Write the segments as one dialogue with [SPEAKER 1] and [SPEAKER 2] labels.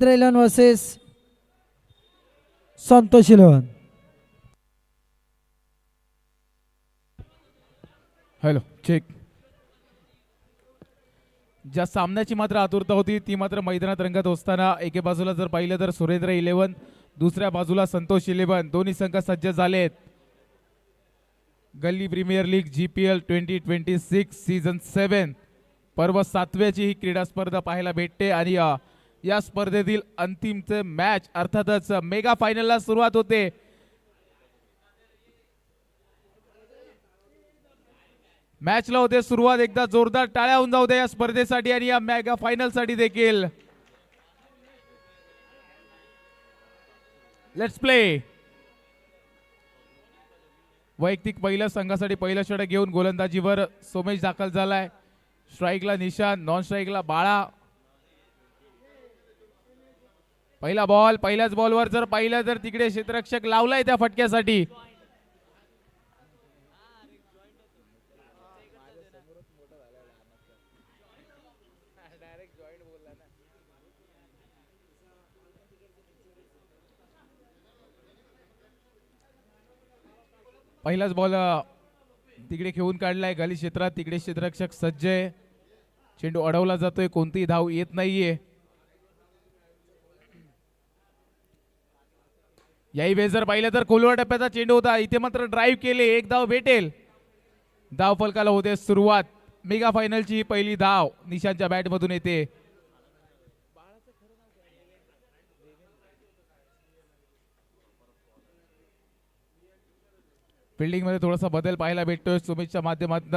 [SPEAKER 1] Eleven versus Santosh eleven.
[SPEAKER 2] Hello check. ज्या सामन्याची मात्र आतुरता होती ती मात्र मैदानात रंगत असताना एके बाजूला जर पाहिलं तर सुरेंद्र 11, दुसऱ्या बाजूला संतोष 11 दोन्ही संघ सज्ज झालेत. गल्ली प्रीमियर लीग GPL 2026 सीझन 7 पर्व 7व्याची ही क्रीडा स्पर्धा पाहायला भेटते आणि या स्पर्धेतील अंतिमचे मॅच अर्थातच मेगा फायनलला सुरुवात होते. मॅचला होते सुरुवात. एकदा जोरदार टाळ्या होऊन जाऊ द्या या स्पर्धेसाठी आणि या मेगा फायनल साठी देखील. Let's play. वैयक्तिक पहिल्या संघासाठी पहिलं षटक घेऊन गोलंदाजीवर सोमेश दाखल झालाय. स्ट्राईकला निशान, नॉन स्ट्राईकला बाळा. पहिला बॉल, पहिल्याच बॉलवर जर पाहिलं तर तिकडे क्षेत्ररक्षक लावलाय त्या फटक्यासाठी. पहिलाच बॉल तिकडे खेळून काढलाय गली क्षेत्रात. तिकडे क्षेत्ररक्षक सज्ज आहे. चेंडू अडवला जातोय, कोणतीही धाव येत नाहीये. याही वेळेस जर पाहिलं तर खोलवर टप्प्याचा चेंडू होता. इथे मात्र ड्राईव्ह केले, एक धाव भेटेल. धाव फलकाला होते सुरुवात. मेगा फायनलची ही पहिली धाव निशांच्या बॅट मधून येते. फिल्डिंग मध्ये थोडासा बदल पाहायला भेटतोय सुमितच्या माध्यमातून.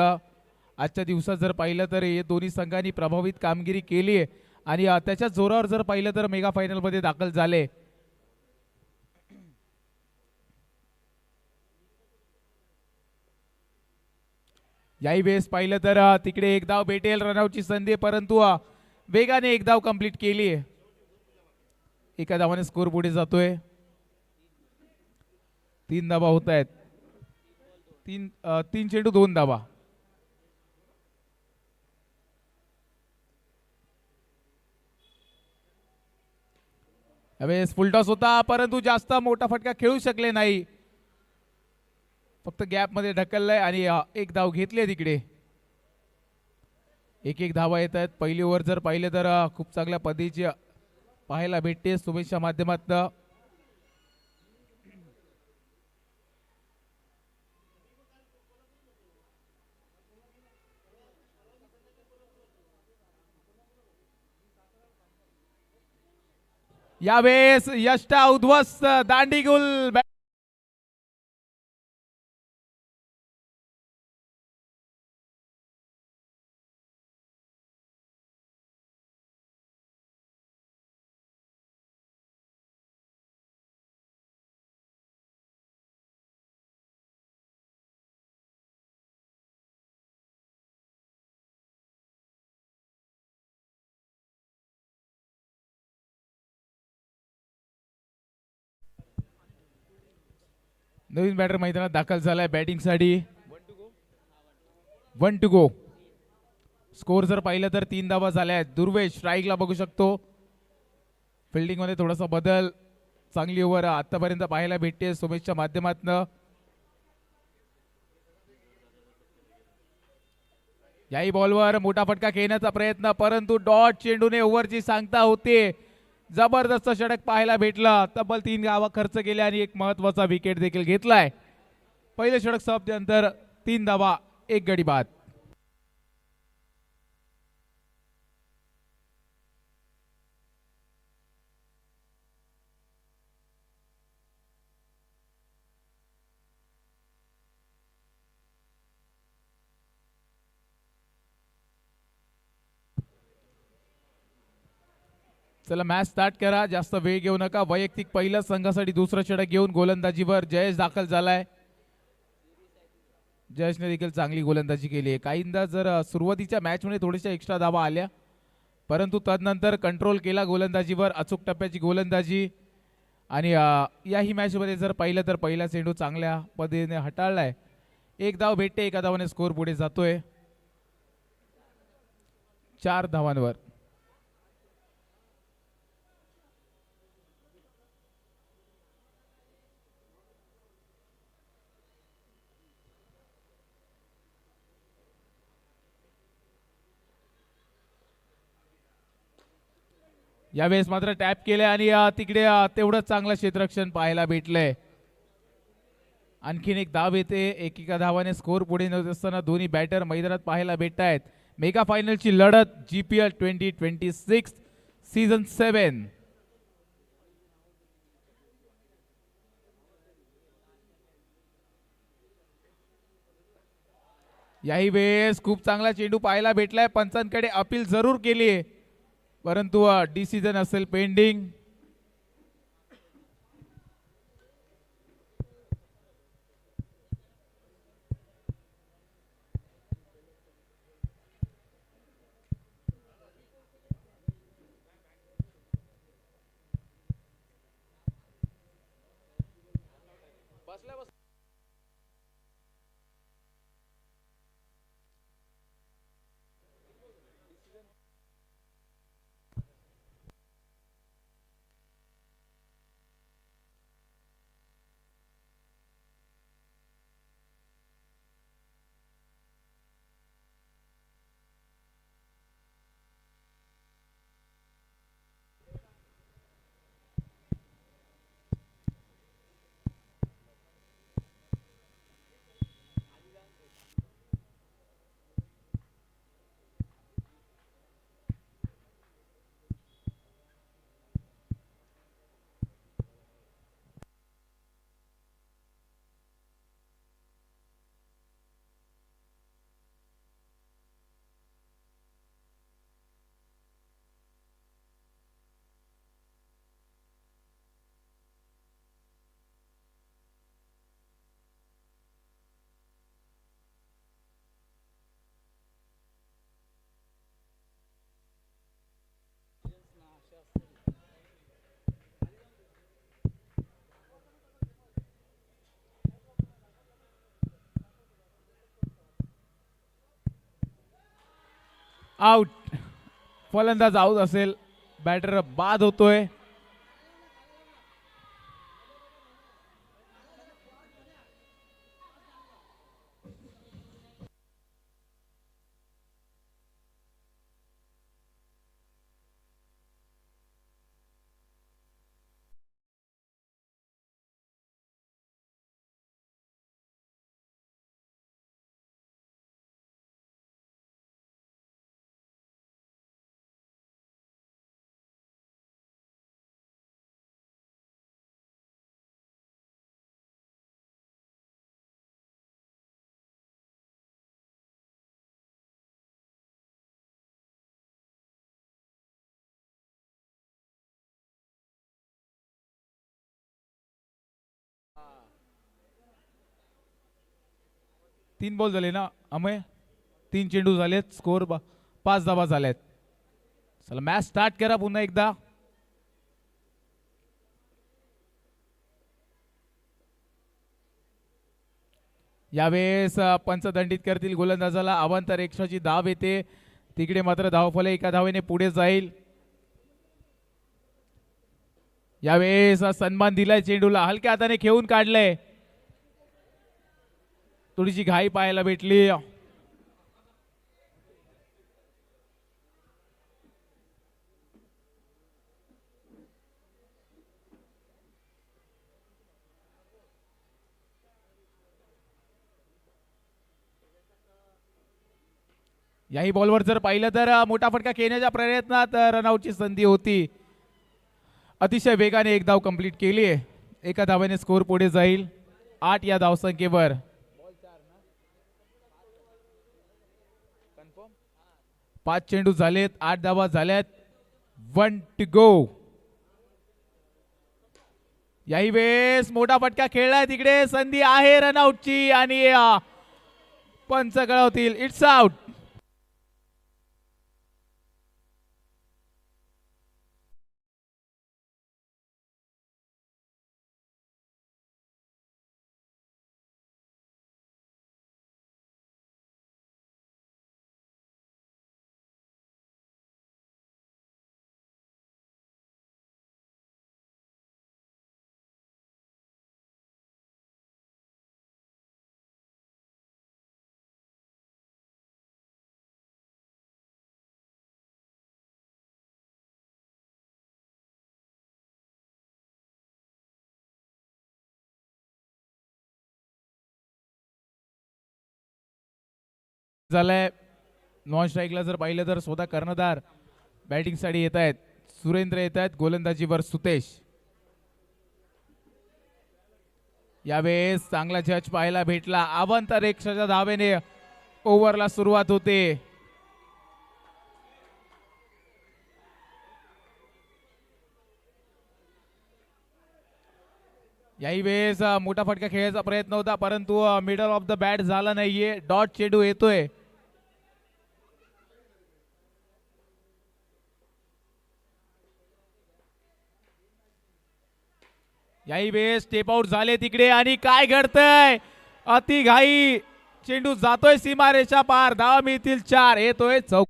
[SPEAKER 2] आजच्या दिवसात जर पाहिलं तर हे दोन्ही संघांनी प्रभावित कामगिरी केली आहे आणि त्याच्या जोरावर जर पाहिलं तर मेगा फायनल मध्ये दाखल झाले. याही वेळेस पाहिलं तर तिकडे एक धाव भेटेल. रनआउटची संधी, परंतु वेगाने एक धाव कंप्लीट केली आहे. एका धावाने स्कोर पुढे जातोय. 3 धावा होत आहेत. तीन चेंडू 2 धावा. यावेळेस फुलटॉस होता परंतु जास्त मोठा फटका खेळू शकले नाही. फक्त गॅप मध्ये ढकललाय आणि एक धाव घेतली तिकडे. एक धावा येत आहेत. पहिली ओव्हर जर पाहिलं तर खूप चांगल्या पद्धतीची पाहायला भेटते सुमेशच्या माध्यमातून. यावेळेस यष्टा उद्ध्वस्त दांडीगुल. नवीन बॅटर मैदानात दाखल झालाय बॅटिंग साठी. 1 to go. स्कोर जर पाहिलं तर 3 धावा झाल्या आहेत. दुर्वेश स्ट्राईकला बघू शकतो. फिल्डिंग मध्ये थोडासा बदल. चांगली ओव्हर आतापर्यंत पाहायला भेटते सोमेशच्या माध्यमातून. याही बॉलवर मोठा फटका खेळण्याचा प्रयत्न, परंतु डॉट चेंडूने ओव्हरची सांगता होते. जबरदस्त षटक पाहायला भेटला. तब्बल 3 धावा खर्च केल्या आणि एक महत्वाचा विकेट देखील घेतलाय. पहिले षटक समाप्तीनंतर 3 धावा 1 गडी बाद. चला मॅच स्टार्ट करा. जास्त वेळ घेऊ नका. वैयक्तिक पहिल्या संघासाठी दुसरं षटक घेऊन गोलंदाजीवर जयेश दाखल झालाय. जयेशने देखील चांगली गोलंदाजी केली आहे. काहींदा जर सुरुवातीच्या मॅच मध्ये थोड्याशा एक्स्ट्रा धावा आल्या, परंतु तदनंतर कंट्रोल केला गोलंदाजीवर. अचूक टप्प्याची गोलंदाजी आणि याही मॅच मध्ये जर पाहिलं तर पहिला चेंडू चांगल्या पद्धतीने हाताळलाय. एक धाव भेटते. एका धावाने स्कोर पुढे जातोय 4 धावांवर. यावेळेस मात्र टॅप केले आणि तिकडे तेवढंच चांगलं क्षेत्ररक्षण पाहायला भेटलंय. आणखीन एक धाव येते. एका धावाने स्कोर पुढे नेत असताना दोन्ही बॅटर मैदानात पाहायला भेटत आहेत. मेगा फायनलची लढत GPL 2026 सीझन 7. याही वेळेस खूप चांगला चेंडू पाहायला भेटलाय. पंचांकडे अपील जरूर केली आहे, परंतु डिसिजन असेल पेंडिंग. आउट. फलंदाज आउट असेल. बॅटर बाद होतोय. तीन बॉल झाले ना अमय. 3 चेंडू झालेत. स्कोर 5 धावा झाल्यात. चला मॅच स्टार्ट करा पुन्हा एकदा. यावेळेस पंच दंडित करतील गोलंदाजाला. अवांतर एक्स्ट्राची धाव येते. तिकडे मात्र धावफल एका धावेने पुढे जाईल. यावेळेस सन्मान दिलाय चेंडूला. हलक्या हाताने खेळून काढलंय. थोडीशी घाई पाहायला भेटली. याही बॉलवर जर पाहिलं तर मोठा फटका खेळण्याच्या प्रयत्नात रनआउटची संधी होती. अतिशय वेगाने एक धाव कंप्लीट केली आहे. एका धावाने स्कोर पुढे जाईल 8 या धावसंख्येवर. 5 चेंडू झालेत. 8 धावा झाल्यात. 1 टू गो. याही वेळेस मोठा फटका खेळलाय. तिकडे संधी आहे रनआउटची आणि पंच कळवतील इट्स आउट. झालाय. नॉन स्ट्राईकला जर पाहिलं तर स्वतः कर्णधार बॅटिंगसाठी येत आहेत. सुरेंद्र येत आहेत. गोलंदाजीवर सुतेश. यावेळेस चांगला जज पाहायला भेटला. अवांतर 100च्या धावेने ओव्हरला सुरुवात होते. याही वेळेस मोठा फटका खेळायचा प्रयत्न होता परंतु मिडल ऑफ द बॅट झाला नाहीये. डॉट चेंडू येतोय. याही वेळेस स्टेप आउट झाले तिकडे आणि काय घडतंय. अति घाई चेंडू जातोय सीमारेषा पार. धावा मिळतील 4. येतोय चौक.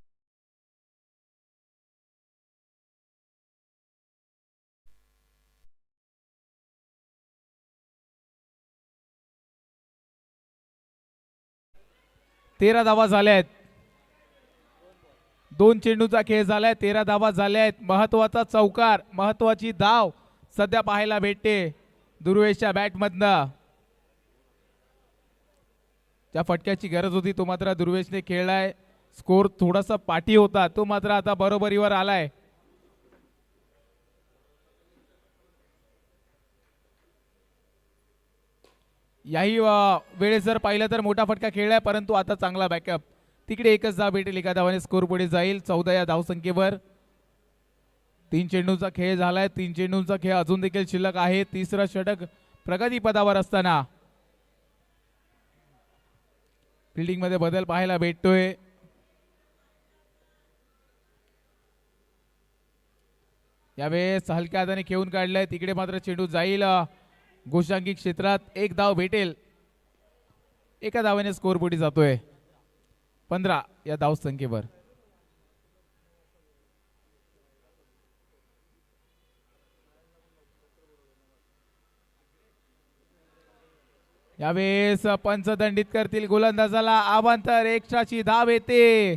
[SPEAKER 2] तेरा धावा झाल्या आहेत. 2 चेंडूचा खेळ झालाय. 13 धावा झाल्या आहेत. महत्वाचा चौकार, महत्वाची धाव सध्या पाहायला भेटते दुर्वेशच्या बॅटमधनं. त्या फटक्याची गरज होती तो मात्र दुर्वेशने खेळलाय. स्कोर थोडासा पाठी होता तो मात्र आता बरोबरीवर आलाय. याही वेळेस जर पाहिलं तर मोठा फटका खेळलाय परंतु आता चांगला बॅकअप. तिकडे एकच धाव भेटेल. एका धावाने स्कोर पुढे जाईल 14 या धावसंख्येवर. 3 चेंडूचा खेळ झालाय. 3 चेंडूंचा खेळ अजून देखील शिल्लक आहे. तिसरा षटक प्रगतीपदावर असताना फिल्डिंग मध्ये बदल पाहायला भेटतोय. यावेळेस हलक्या हाताने खेळून काढलाय. तिकडे मात्र चेंडू जाईल गोशांकी क्षेत्रात. 1 धाव भेटेल. एका धावाने स्कोर पुढे जातोय 15 या धावसंख्येवर. यावेळेस पंच दंडित करतील गोलंदाजाला. अवांतर 100ची धाव येते.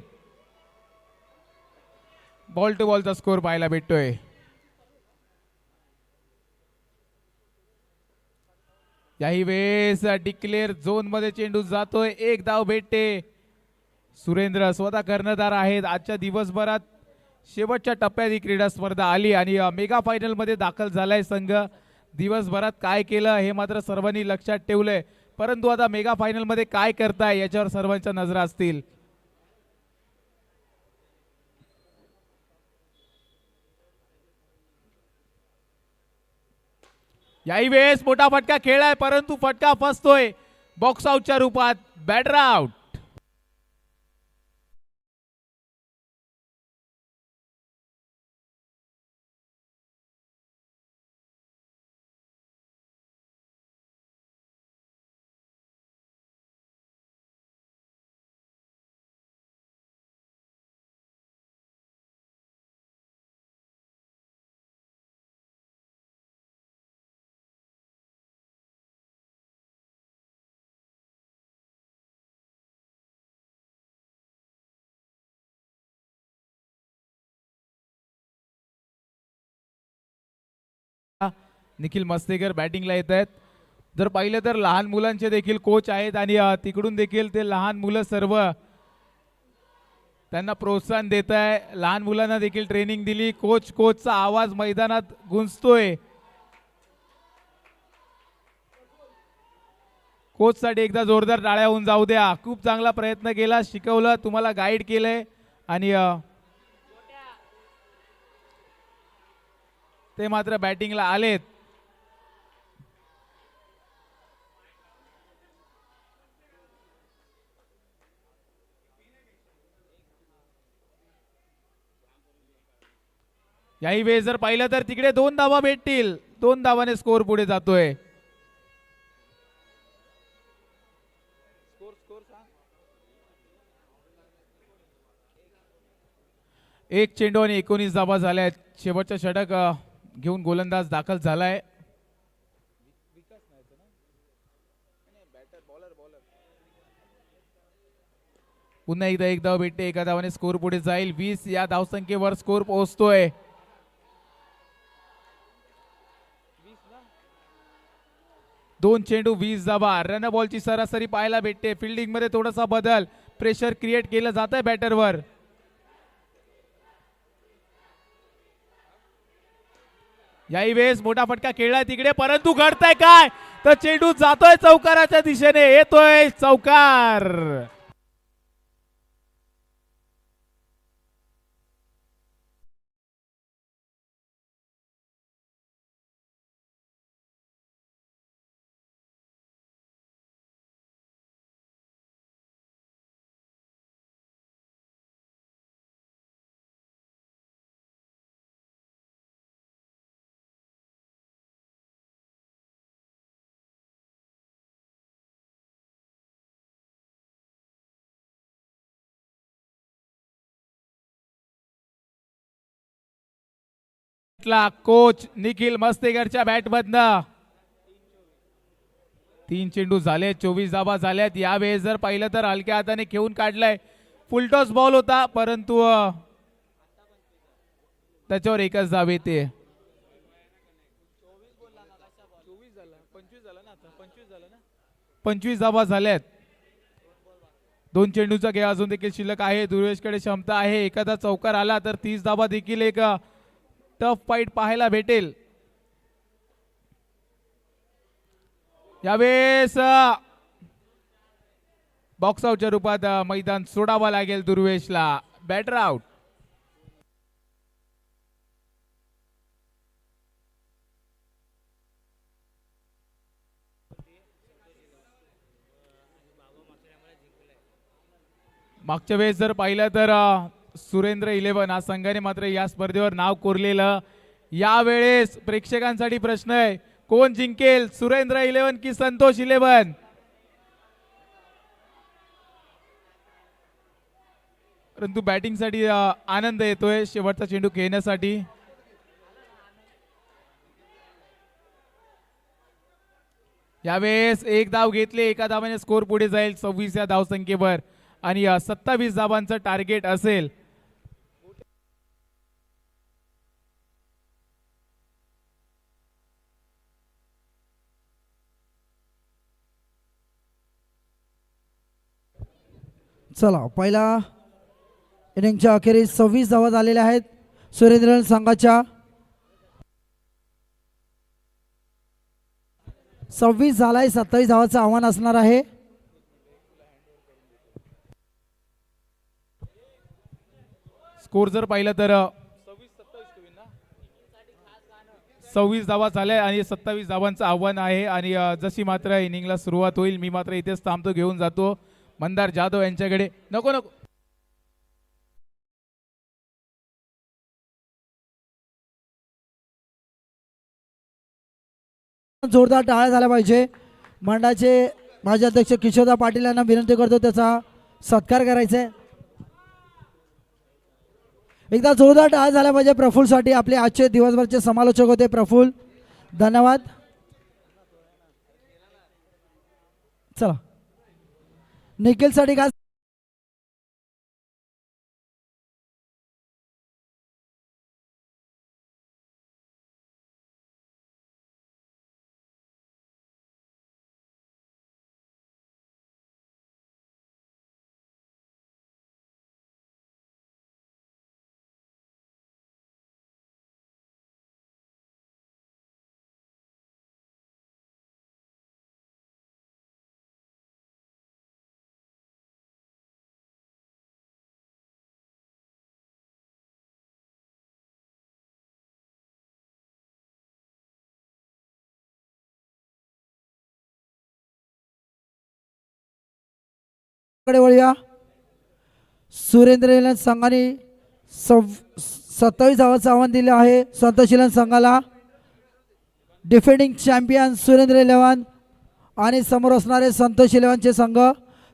[SPEAKER 2] बॉल टू बॉलचा स्कोर पाहायला भेटतोय. याही वेळेस डिक्लेअर झोन मध्ये चेंडू जातोय. 1 धाव भेटते. सुरेंद्र स्वतः कर्णधार आहेत. आजच्या दिवसभरात शेवटच्या टप्प्यात ही क्रीडा स्पर्धा आली आणि मेगा फायनल मध्ये दाखल झालाय संघ. दिवसभरात काय केलं हे मात्र सर्वांनी लक्षात ठेवलंय परंतु आता मेगा फायनल मध्ये काय करताय याच्यावर सर्वांच्या नजरा असतील. याही वेळेस मोठा फटका खेळलाय परंतु फटका फसतोय बॉक्स आउटच्या रूपात. Batter out. निखिल मस्तेकर बॅटिंगला येत आहेत. जर पाहिलं तर लहान मुलांचे देखील कोच आहेत आणि तिकडून देखील ते लहान मुलं सर्व त्यांना प्रोत्साहन देत आहे. लहान मुलांना देखील ट्रेनिंग दिली. कोचचा आवाज मैदानात गुंजतोय. कोच साठी एकदा जोरदार टाळ्या होऊन जाऊ द्या. खूप चांगला प्रयत्न केला. शिकवलं, तुम्हाला गाईड केलंय आणि ते मात्र बॅटिंगला आलेत. याही वेळेस जर पाहिलं तर तिकडे 2 धावा भेटतील. 2 धावाने स्कोर पुढे जातोय. एक चेंडू आणि 19 धावा झाल्या. शेवटच्या षटक घेऊन गोलंदाज दाखल झालाय. पुन्हा एकदा 1 धाव भेटते. एका धावाने स्कोर पुढे जाईल. 20 या धावसंख्येवर स्कोर पोहोचतोय. 2 चेंडू 20 धावा. रन बॉलची सरासरी पाहायला भेटते. फिल्डिंग मध्ये थोडासा बदल, प्रेशर क्रिएट केलं जात आहे बॅटरवर. याही वेळेस मोठा फटका खेळलाय तिकडे, परंतु घडतंय काय, तर चेंडू जातोय चौकाराच्या दिशेने, येतोय चौकार. कोच निखिल मस्तेकरच्या बॅट मधनं 3 चेंडू झाले, 24 धावा झाल्यात. यावेळेस जर पाहिलं तर हलक्या हाताने खेळून काढलाय. फुलटॉस बॉल होता, परंतु त्याच्यावर एकच धाव येते. 25 धावा झाल्यात. 2 चेंडूचा खेळ अजून देखील शिल्लक आहे. दुर्वेशकडे क्षमता आहे, एखादा चौकार आला तर 30 धावा देखील एक टफ फाईट पाहायला भेटेल. यावेळेस बॉक्स आउटच्या रूपात मैदान सोडावा लागेल दुर्वेशला. Batter out. मागच्या वेळेस जर पाहिलं तर सुरेंद्र 11 हा संघाने मात्र या स्पर्धेवर नाव कोरलेलं. यावेळेस प्रेक्षकांसाठी प्रश्न आहे, कोण जिंकेल, सुरेंद्र 11 की संतोष 11? परंतु बॅटिंगसाठी आनंद येतोय शेवटचा चेंडू खेळण्यासाठी. यावेळेस एक धाव घेतले, एका धावाने स्कोर पुढे जाईल 26 या धावसंख्येवर आणि 27 धावांचं टार्गेट असेल.
[SPEAKER 1] चला, पहिला इनिंगच्या अखेरीस 26 धावा झालेल्या आहेत सुरेंद्र संघाच्या. 26 झालाय, 27 धावाचं आव्हान असणार आहे.
[SPEAKER 2] स्कोर जर पाहिलं तर 26 धावा झाल्या आणि 27 धावांचं आव्हान आहे. आणि जशी मात्र इनिंगला सुरुवात होईल, मी मात्र इथेच थांबतो, घेऊन जातो मंदार जाधव यांच्याकडे. नको नको,
[SPEAKER 1] जोरदार टाळ्या झाल्या पाहिजे. मंडळाचे माजी अध्यक्ष किशोरदा पाटील यांना विनंती करतो त्याचा सत्कार करायचा आहे. एकदा जोरदार टाळ्या झाल्या पाहिजे प्रफुल्लसाठी. आपले आजचे दिवसभरचे समालोचक होते प्रफुल्ल, धन्यवाद. चला, निखिलसाठी काय कडे वळूया. सुरेंद्र संघाने 27 धावांचं आव्हान दिले आहे संतोष संघाला. डिफेंडिंग चॅम्पियन सुरेंद्र 11 आणि समोर असणारे संतोष 11चे संघ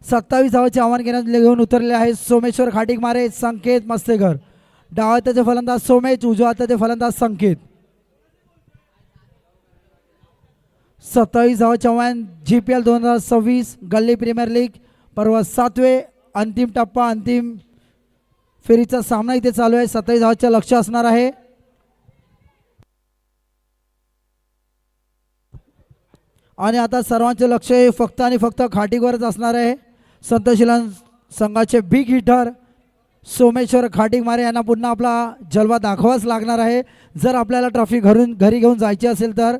[SPEAKER 1] 27 धावांचे आव्हान घेऊन उतरले आहे. सोमेश्वर खाटिक मारे, संकेत मस्तेकर. डाव्या हाताचे फलंदाज सोमेश, उजव्या हाताचे फलंदाज संकेत. 27 धावांचे आव्हान GPL 2026 गल्ली प्रीमियर लीग परवा 7वे अंतिम टप्पा, अंतिम फेरीचा सामना इथे चालू आहे. 27 धावांचे लक्ष असणार आहे. आणि आता सर्वांचे लक्ष हे फक्त आणि फक्त खाटीकवरच असणार आहे. संतशिलन संघाचे बिग हिटर सोमेश्वर खाटीक मारे यांना पुन्हा आपला जलवा दाखवाच लागणार आहे जर आपल्याला ट्रॉफी घरी घेऊन जायची असेल तर.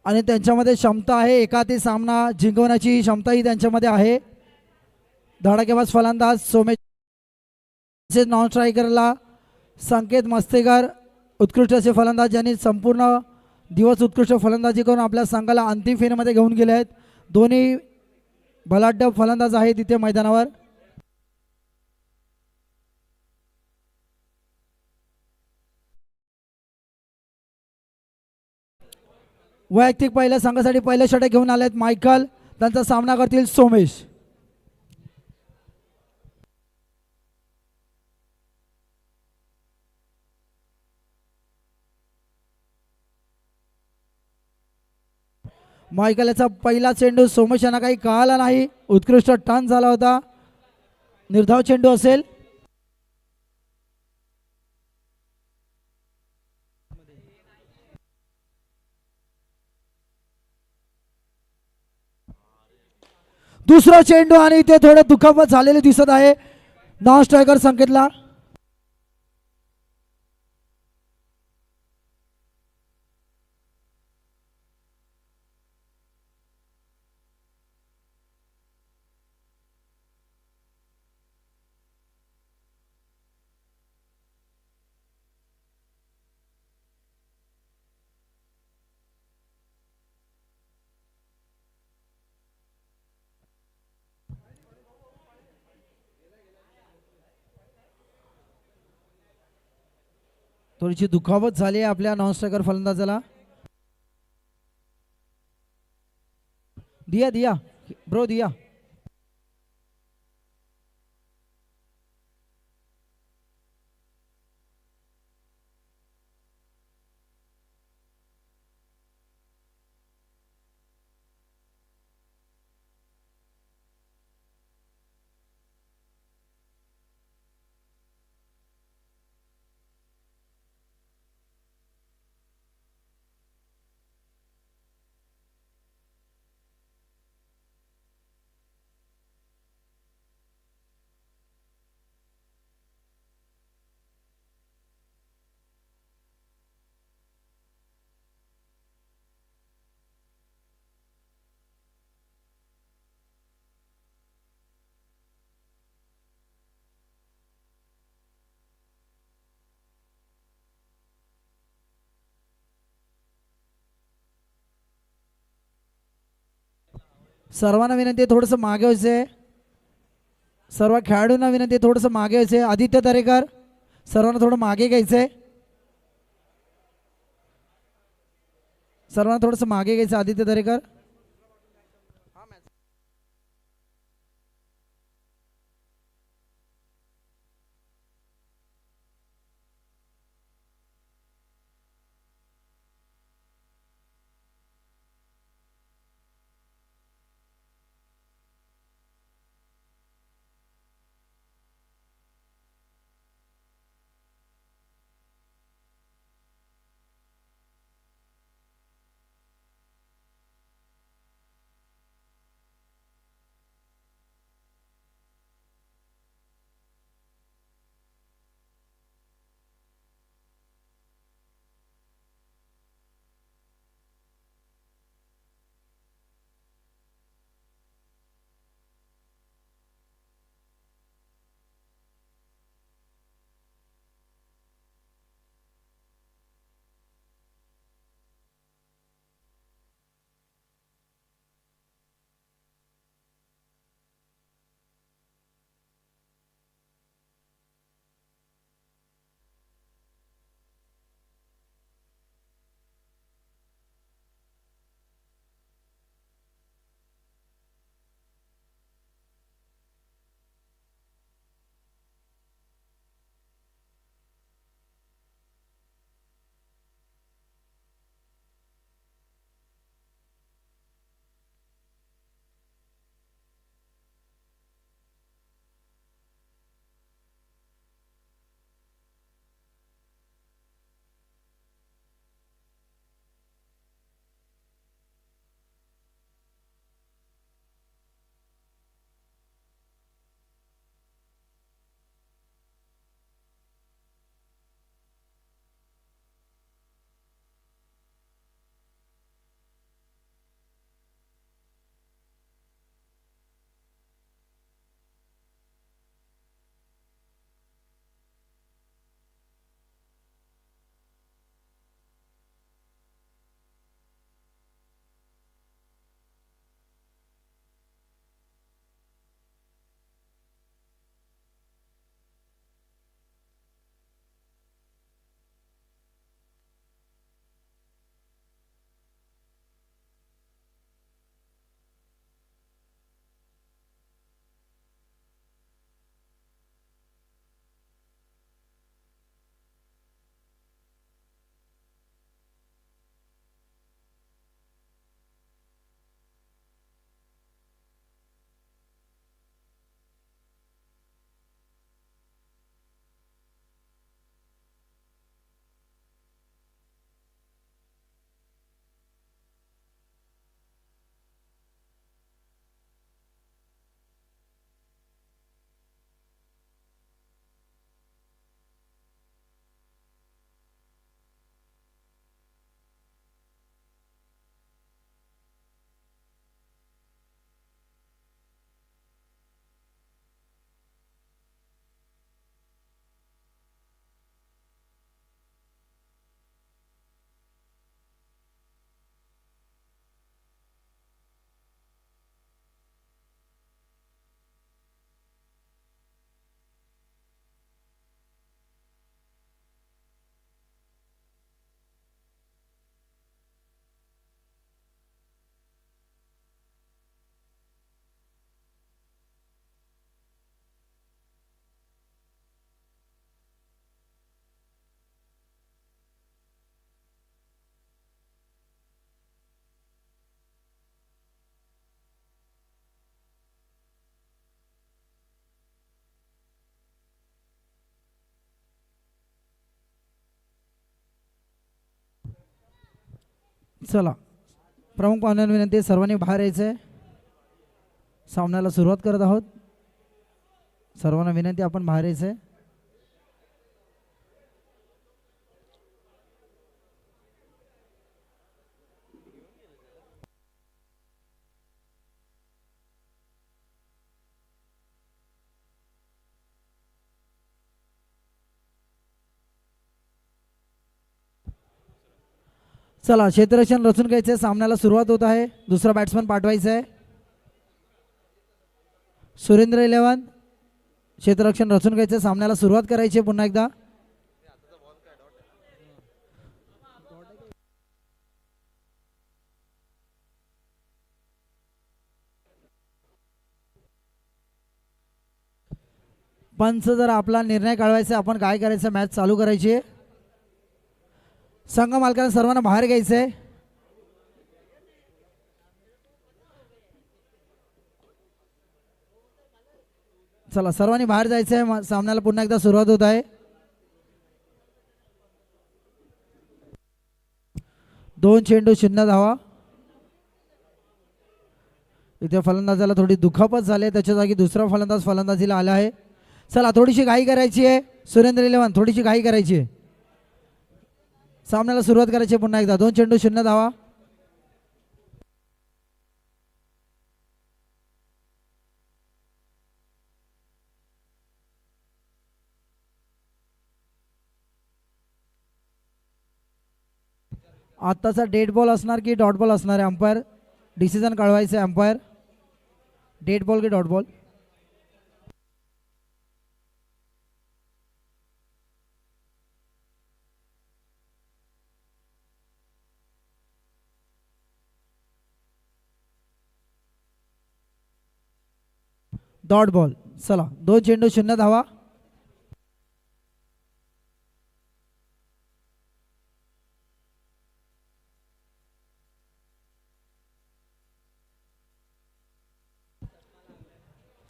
[SPEAKER 1] आणि त्यांच्यामध्ये क्षमता आहे, एकाती सामना जिंकवण्याची क्षमताही त्यांच्यामध्ये आहे. धडाकेबाज फलंदाज सोमेश नॉन स्ट्रायकरला संकेत मस्तेकर उत्कृष्ट असे फलंदाज ज्यांनी संपूर्ण दिवस उत्कृष्ट फलंदाजी करून आपल्या संघाला अंतिम फेरीमध्ये घेऊन गेले आहेत. दोन्ही बलाढ्य फलंदाज आहेत तिथे मैदानावर. वैयक्तिक पहिल्या संघासाठी पहिल्या षटक घेऊन आले आहेत मायकल. त्यांचा सामना करतील सोमेश. मायकल याचा पहिला चेंडू सोमेश यांना काही कळाला नाही. उत्कृष्ट टर्न झाला होता. निर्धाव चेंडू असेल. दुसरा चेंडू आणि ते थोडं दुखापत झालेले दिसत आहे नॉन स्ट्रायकर संकेतला. थोडीशी दुखापत झाली आहे आपल्या नॉन स्ट्रायकर फलंदाजाला. दिया दिया ब्रो दिया. सर्वांना विनंती आहे थोडंसं मागे व्हायचंय. सर्व खेळाडूंना विनंती आहे थोडंसं मागे व्हायचंय. आदित्य दरेकर सर्वांना थोडं मागे घ्यायचंय. सर्वांना थोडंसं मागे घ्यायचं. आदित्य दरेकर चला प्रमुख पाहुण्यांना विनंती आहे, सर्वांनी बाहेर यायचं आहे. सामन्याला सुरुवात करत आहोत. सर्वांना विनंती आपण बाहेर यायचं आहे. चला क्षेत्ररक्षण रचून घ्यायचं आहे. सामन्याला सुरुवात होत आहे. दुसरा बॅट्समन पाठवायचा आहे. सुरेंद्र 11 क्षेत्ररक्षण रचून घ्यायचं आहे. सामन्याला सुरुवात करायची आहे पुन्हा एकदा. पंच जर आपला निर्णय कळवायचा आपण काय करायचं, मॅच चालू करायची आहे. संघ मालकांना सर्वांना बाहेर घ्यायचं आहे. चला सर्वांनी बाहेर जायचं आहे. सामन्याला पुन्हा एकदा सुरुवात होत आहे. 2 चेंडू 0 धावा. इथे फलंदाजाला थोडी दुखापत झाली, त्याच्या जागी दुसरा फलंदाज फलंदाजीला आला आहे. चला थोडीशी घाई करायची आहे. सुरेंद्र 11 थोडीशी घाई करायची आहे. सामन्याला सुरुवात करायची आहे पुन्हा एकदा. 2 चेंडू 0 धावा. आत्ताचा डेड बॉल असणार की डॉट बॉल असणार आहे, अंपायर डिसिजन कळवायचं आहे. अंपायर डेड बॉल की डॉट बॉल. Dot ball. चला 2 चेंडू 0 धावा.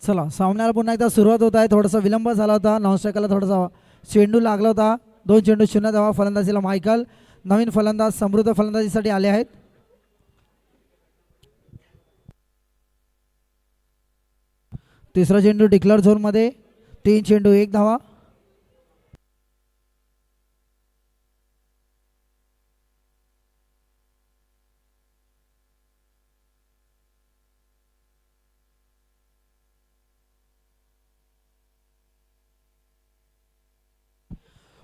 [SPEAKER 1] चला सामन्याला पुन्हा एकदा सुरुवात होत आहे. थोडासा विलंब झाला होता. नॉनस्ट्रायकरला थोडासा चेंडू लागला होता. 2 चेंडू 0 धावा. फलंदाजीला मायकल. नवीन फलंदाज समृद्ध फलंदाजीसाठी आले आहेत. तिसरा चेंडू डिक्लेअर झोन मध्ये. 3 चेंडू 1 धावा.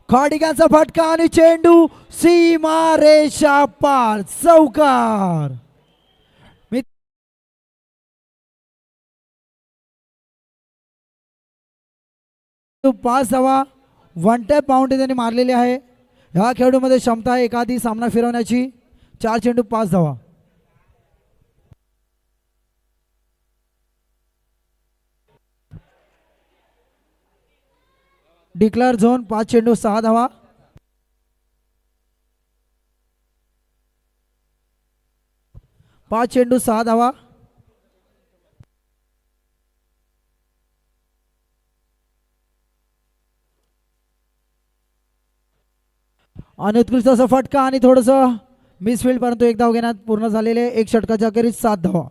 [SPEAKER 1] खाडिकांचा फटका आणि चेंडू सीमा रेषा पार. चौकार. 5 धावा. 1 टॅप बाउंड्री त्यांनी मारलेली आहे. ह्या खेळाडूमध्ये क्षमता आहे एखादी सामना फिरवण्याची. 4 चेंडू 5 धावा. डिक्लेअर झोन 5 चेंडू 6 धावा. पाच चेंडू 6 धावा. आणि उत्कृष्ट असा फटका आणि थोडंसं मिसफिल्ड, परंतु एक धाव घेण्यात पूर्ण झालेले. 1 षटकाच्या अखेरीस 7 धावा.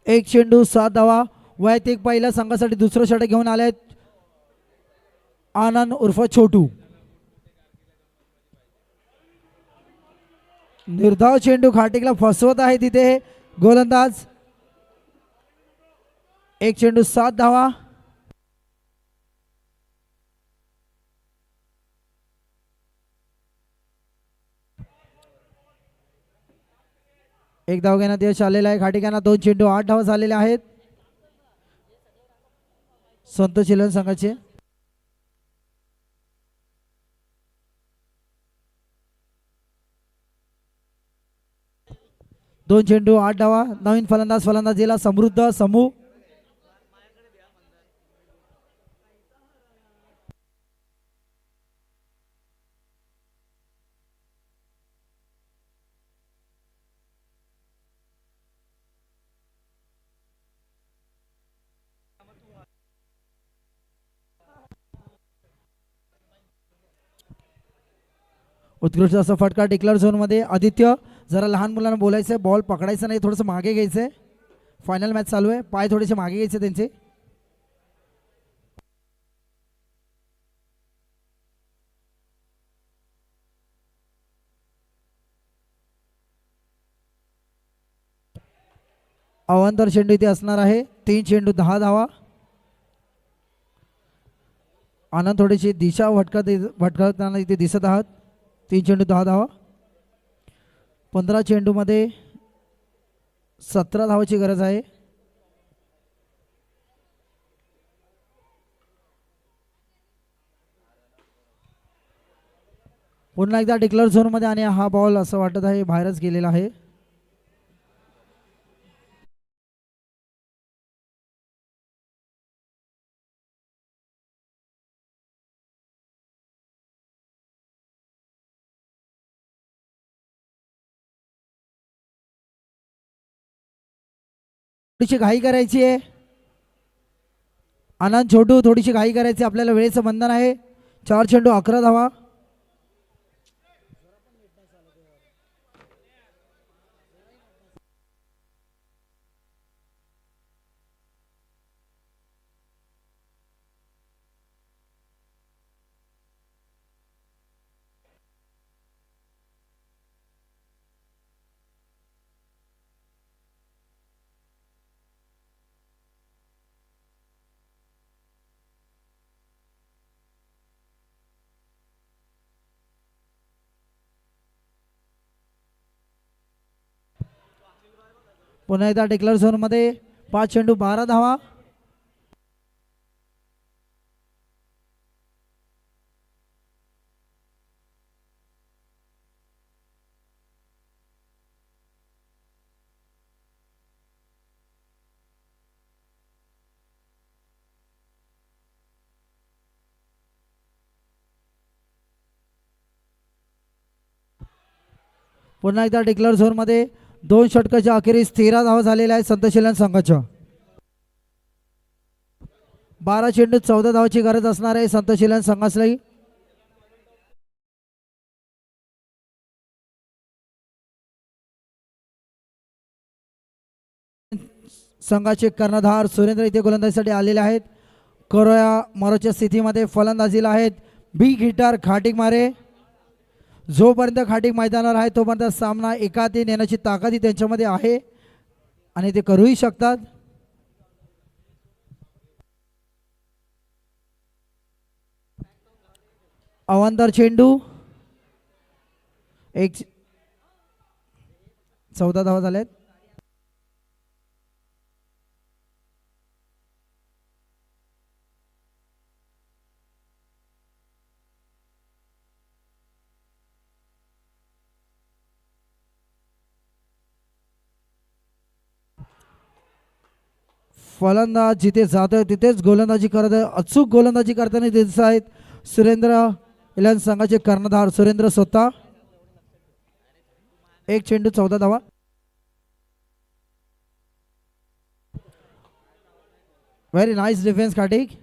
[SPEAKER 1] एक चेंडू 7 धावा. वैयक्तिक पहिल्या संघासाठी दुसरं षटक घेऊन आले आनंद उर्फ छोटू. निर्धाव चेंडू खाटिकला फसवत आहे तिथे गोलंदाज. 1 चेंडू 7 धावा. एक धाव घेण्यात यश आलेला आहे खाटिकांना. 2 चेंडू 8 धावा झालेले आहेत संतोष 11 संघाचे. 2 चेंडू 8 धावा. नवीन फलंदाज दिला समृद्ध समूह. उत्कृष्ट असा फटका डिक्लेअर झोनमध्ये. आदित्य जरा लहान मुलांना बोलायचं आहे, बॉल पकडायचा नाही, थोडंसं मागे घ्यायचं आहे. फायनल मॅच चालू आहे, पाय थोडेसे मागे घ्यायचे त्यांचे. अवांतर चेंडू इथे असणार आहे. 3 चेंडू 10 धावा. आनंद थोडीशी दिशा भटकताना इथे दिसत आहात. 3 चेंडू 10 धावा. 15 चेंडूमध्ये 17 धावाची गरज आहे. पुन्हा एकदा डिक्लेअर झोनमध्ये आणि हा बॉल असं वाटत आहे बाहेरच गेलेला आहे. थोडीशी घाई करायची आहे. आनंद छोटू थोडीशी घाई करायची, आपल्याला वेळेचं बंधन आहे. 4 चेंडू 11 धावा. पुन्हा एकदा डिक्लेअर झोनमध्ये 5 चेंडू 12 धावा. पुन्हा एकदा डिक्लेअर झोनमध्ये 2 षटकाच्या अखेरीस 13 धावा झालेल्या आहेत संतशिलन संघाच्या. 12 चेंडू 14 धावाची गरज असणार आहे संतशिलन संघासला. संघाचे कर्णधार सुरेंद्र इथे गोलंदाजीसाठी आलेले आहेत. करोया मारोच्या स्थितीमध्ये फलंदाजीला आहेत. बिग हिटर खाटिक मारे. जोपर्यंत खाटिक मैदानावर आहे तोपर्यंत सामना एकाती नेण्याची ताकद ही त्यांच्यामध्ये आहे आणि ते करूही शकतात. अवांतर चेंडू 14 धावा झाल्यात. फलंदाज जिथे जातोय तिथेच गोलंदाजी करत आहे. अचूक गोलंदाजी करताना दिसत आहेत सुरेंद्र इलन संघाचे कर्णधार सुरेंद्र स्वतः. 1 चेंडू 14 धावा. Very nice defence Khatik.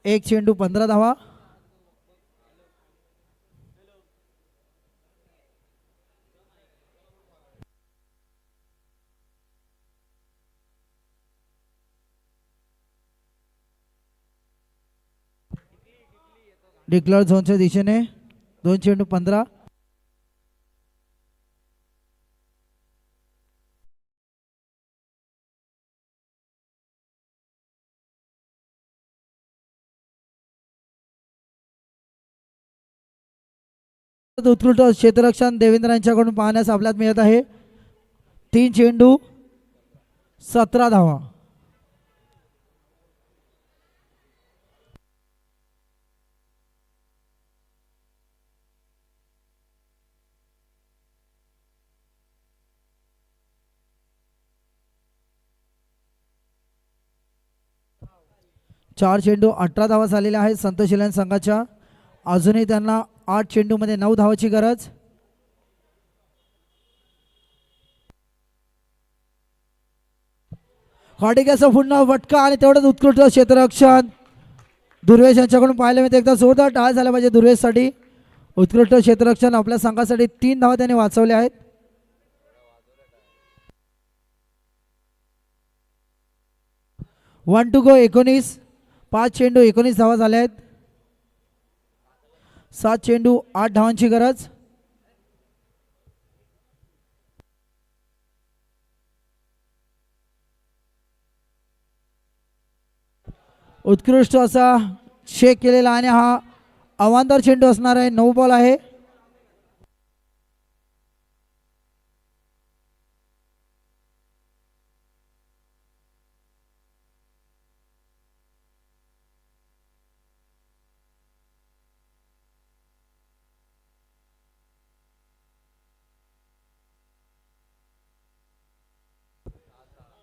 [SPEAKER 1] 1 चेंडू 15 धावा. डिक्लेअर झोनच्या दिशेने 2 चेंडू 15. उत्कृष्ट क्षेत्ररक्षण देवेंद्र यांच्याकडून पाहण्यास आपल्यात मिळत आहे. 3 चेंडू 17 धावा. 4 चेंडू 18 धावा झालेल्या आहेत संतोष इलेव्हन संघाच्या. अजूनही त्यांना 8 चेंडूमध्ये 9 धावाची गरज. खाडिक्याचा पुन्हा फटका आणि तेवढंच उत्कृष्ट क्षेत्ररक्षण दुर्वेश यांच्याकडून पाहायला मिळते. एकदा जोरदार टाळ झाला पाहिजे दुर्वेशसाठी. उत्कृष्ट क्षेत्ररक्षण आपल्या संघासाठी 3 धावा त्याने वाचवल्या आहेत. One to go 19. 5 चेंडू 19 धावा झाल्या आहेत. 7 चेंडू 8 धावांची गरज. उत्कृष्ट असा शेक केलेला आणि हा अवांतर चेंडू असणार आहे. 9 बॉल आहे.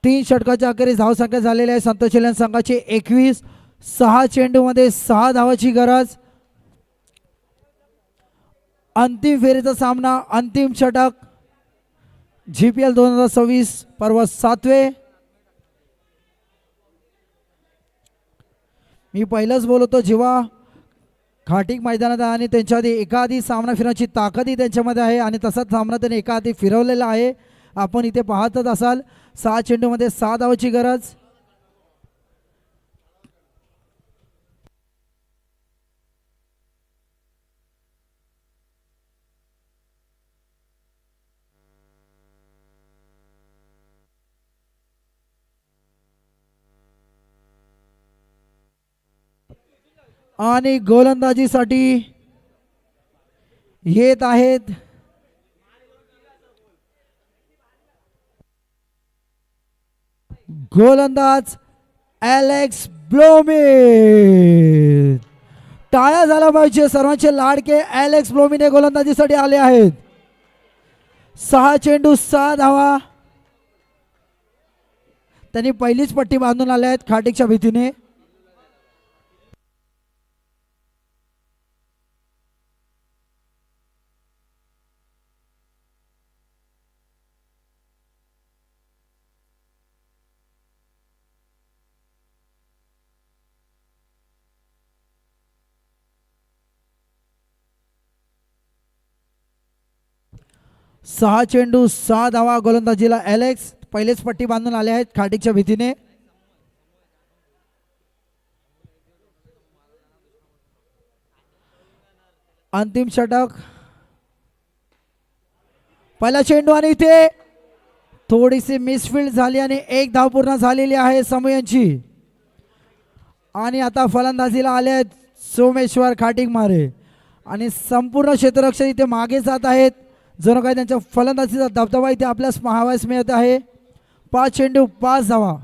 [SPEAKER 1] तीन षटकाच्या अखेरीस धावसंख्या झालेली आहे संतोष इलेव्हन संघाची 21. 6 चेंडूमध्ये 6 धावाची गरज. अंतिम फेरीचा सामना अंतिम षटक GPL 2026 पर्व 7वे. मी पहिलंच बोलतो जेव्हा खाटीक मैदानात आहे आणि त्यांच्या आधी एका आधी सामना फिरवण्याची ताकदही त्यांच्यामध्ये आहे आणि तसाच सामना त्यांनी एका आधी फिरवलेला आहे. आपण इथे पाहतच असाल 6 चेंडूमध्ये 6 धावाची गरज. आणि गोलंदाजीसाठी येत आहेत गोलंदाज एलेक्स ब्लोमिन. टाळ्या झाला पाहिजे. सर्वांचे लाडके एलेक्स ब्लोमिन हे गोलंदाजीसाठी आले आहेत. 6 चेंडू 6 धावा. त्यांनी पहिलीच पट्टी बांधून आले आहेत खाटीकच्या भीतीने. सहा चेंडू 6 धावा गोलंदाजीला एलेक्स. पहिलेच पट्टी बांधून आले आहेत खाटीकच्या भीतीने. अंतिम षटक. पहिला चेंडू आणि इथे थोडीशी मिसफिल्ड झाली आणि 1 धाव पूर्ण झालेली आहे समूयांची. आणि आता फलंदाजीला आले आहेत सोमेश्वर खाटीक मारे आणि संपूर्ण क्षेत्ररक्षण इथे मागे जात आहेत. जणू काही त्यांच्या फलंदाजीचा दबदबा इथे आपल्यास पाहावयास मिळत आहे. 5 चेंडू 5 धावा.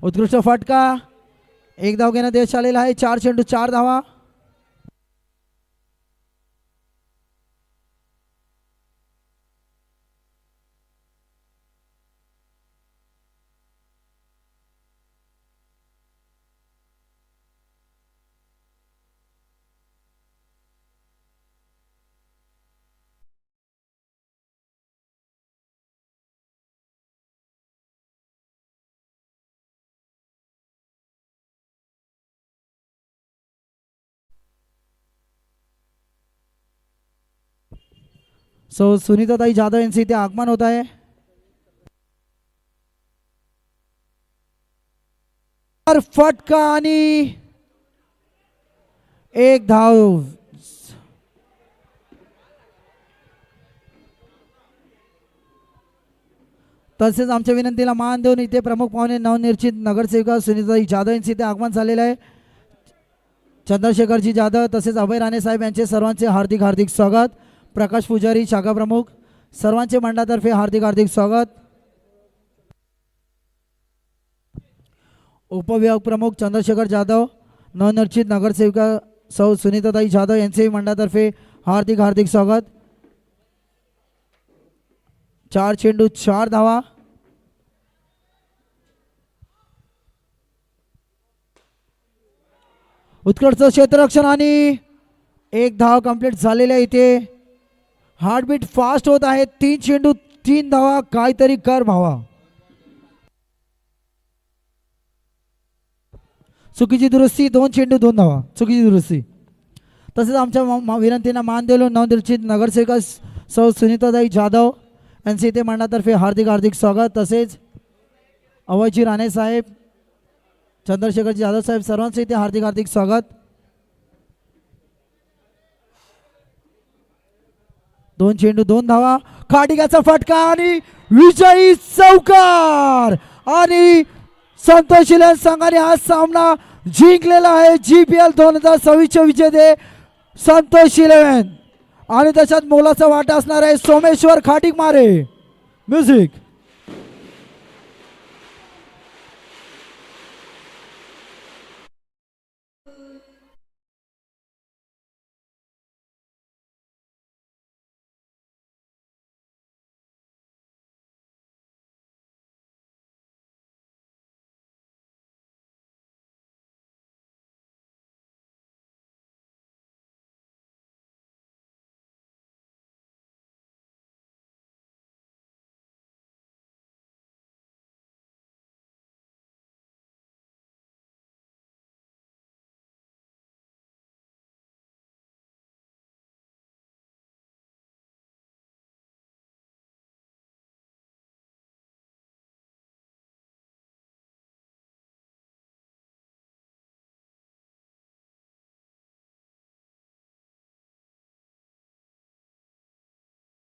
[SPEAKER 1] उत्कृष्ट फटका. 1 धाव घेण्यात यश आलेला आहे. 4 चेंडू 4 धावा. सो सुनीताताई जाधव यांचे इथे आगमन होत आहे. फटका आणि 1 धाव. तसेच आमच्या विनंतीला मान देऊन इथे प्रमुख पाहुणे नवनिर्चित नगरसेविका सुनीताताई जाधव यांचे इथे आगमन झालेलं आहे. चंद्रशेखरजी जाधव तसेच अभय राणे साहेब यांचे सर्वांचे हार्दिक हार्दिक स्वागत. प्रकाश पुजारी शाखा प्रमुख सर्वांचे मंडळातर्फे हार्दिक हार्दिक स्वागत. उपविभाग प्रमुख चंद्रशेखर जाधव, नवनिर्चित नगरसेविका सौ सुनीताताई जाधव यांचे मंडळातर्फे हार्दिक हार्दिक स्वागत. 4 चेंडू 4 धावा. उत्कृष्ट क्षेत्ररक्षण आणि 1 धाव कंप्लीट झालेले आहे. इथे हार्टबीट फास्ट होत आहे. 3 चेंडू 3 धावा. काहीतरी कर भावा. चुकीची दुरुस्ती. 2 चेंडू 2 धावा. चुकीची दुरुस्ती. तसेच आमच्या विनंतींना मान देऊन नवनिर्मित नगरसेविका सौ सुनीताताई जाधव यांचे इथे मंडळातर्फे हार्दिक हार्दिक स्वागत. तसेच अवयजी राणे साहेब, चंद्रशेखरजी जाधव साहेब सर्वांचे इथे हार्दिक हार्दिक स्वागत. 2 चेंडू 2 धावा. खाडिगाचा फटका आणि विजयी चौकार आणि संतोष इलेव्हन संघाने हा सामना जिंकलेला आहे. GPL 2026 विजेते संतोष इलेव्हन आणि त्याच्यात मोलाचा वाटा असणार आहे सोमेश्वर खाटिक मारे. म्युझिक.